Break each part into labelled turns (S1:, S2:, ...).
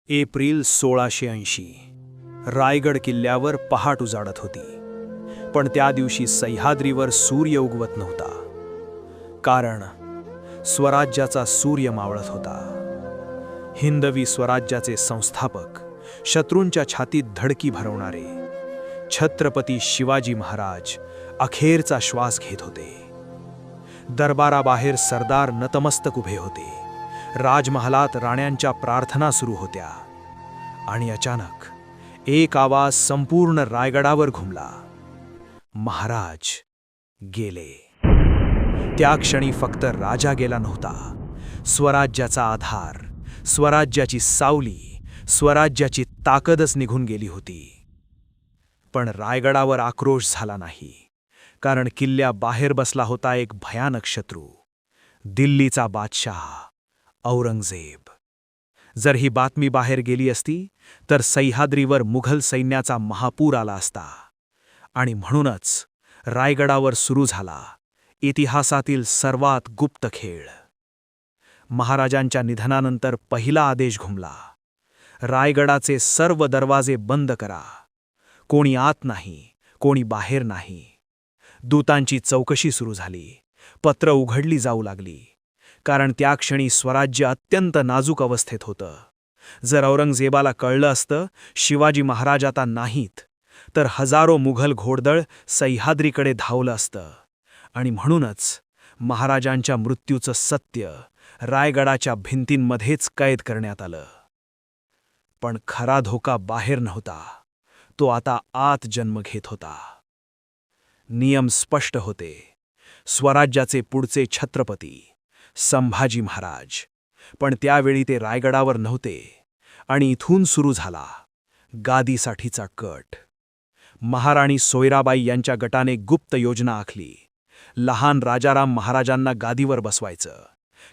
S1: April 1680 Raigad किल्ल्यावर पहाट उजाडत होती. पण त्या दिवशी सह्याद्रीवर सूर्य उगवत नव्हता. कारण स्वराज्याचा सूर्य मावळत होता. हिंदवी स्वराज्याचे संस्थापक, शत्रूंच्या छातीत धडकी भरवणारे छत्रपती शिवाजी महाराज अखेरचा श्वास घेत होते. दरबाराबाहेर सरदार नतमस्तक उभे होते. राजमहालात राण्यांच्या प्रार्थना सुरू होत्या. आणि अचानक एक आवाज संपूर्ण रायगडावर घुमला. महाराज गेले. त्या क्षणी फक्त राजा गेला नव्हता, स्वराज्याचा आधार, स्वराज्याची सावली, स्वराज्याची ताकदच निघून गेली होती. पण रायगडावर आक्रोश झाला नाही, कारण किल्ल्याबाहेर बसला होता एक भयानक शत्रू, दिल्लीचा बादशाह औरंगजेब. जर ही बातमी बाहेर गेली असती तर सह्याद्रीवर मुघल सैन्याचा महापूर आला असता. आणि म्हणूनच रायगडावर सुरू झाला इतिहासातील सर्वात गुप्त खेळ. महाराजांच्या निधनानंतर पहिला आदेश घुमला. रायगडाचे सर्व दरवाजे बंद करा. कोणी आत नाही, कोणी बाहेर नाही. दूतांची चौकशी सुरू झाली. पत्र उघडली जाऊ लागली. कारण त्या क्षणी स्वराज्य अत्यंत नाजूक अवस्थेत होतं. जर औरंगजेबाला कळलं असतं शिवाजी महाराज आता नाहीत, तर हजारो मुघल घोडदळ सह्याद्रीकडे धावलं असतं. आणि म्हणूनच महाराजांच्या मृत्यूचं सत्य रायगडाच्या भिंतींमध्येच कैद करण्यात आलं. पण खरा धोका बाहेर नव्हता, तो आता आत जन्म घेत होता. नियम स्पष्ट होते. स्वराज्याचे पुढचे छत्रपती संभाजी महाराज. पण त्यावेळी ते रायगडावर नव्हते. आणि इथून सुरू झाला गादीसाठीचा कट. महाराणी सोयराबाई यांच्या गटाने गुप्त योजना आखली. लहान राजाराम महाराजांना गादीवर बसवायचं,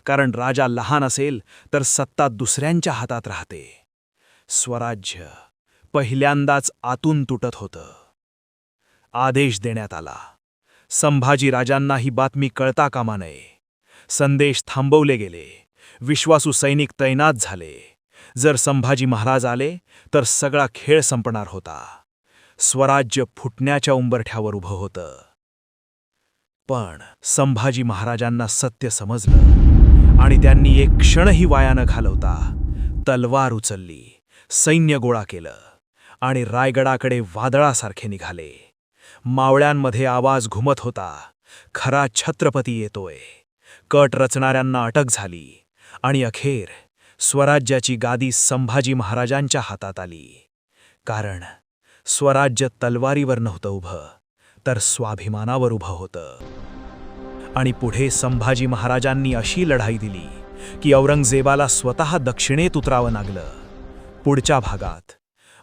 S1: कारण राजा लहान असेल तर सत्ता दुसऱ्यांच्या हातात राहते. स्वराज्य पहिल्यांदाच आतून तुटत होतं. आदेश देण्यात आला. संभाजीराजांना ही बातमी कळता कामा नये. संदेश थांबवले गेले. विश्वासू सैनिक तैनात झाले. जर संभाजी महाराज आले तर सगळा खेळ संपणार होता. स्वराज्य फुटण्याच्या उंबरठ्यावर उभं होतं. पण संभाजी महाराजांना सत्य समजलं आणि त्यांनी एक क्षणही वाया न घालवता तलवार उचलली, सैन्य गोळा केलं आणि रायगडाकडे वादळासारखे निघाले. मावळ्यांमध्ये आवाज घुमत होता, खरा छत्रपती येतोय. कट रचणाऱ्यांना अटक झाली आणि अखेर स्वराज्याची गादी संभाजी महाराजांच्या हातात आली. कारण स्वराज्य तलवारीवर नव्हतं उभं, तर स्वाभिमानावर उभं होतं. आणि पुढे संभाजी महाराजांनी अशी लढाई दिली की औरंगजेबाला स्वतः दक्षिणेत उतरावं लागलं. पुढच्या भागात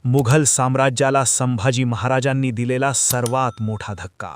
S1: मुघल साम्राज्याला संभाजी महाराजांनी दिलेला सर्वात मोठा धक्का.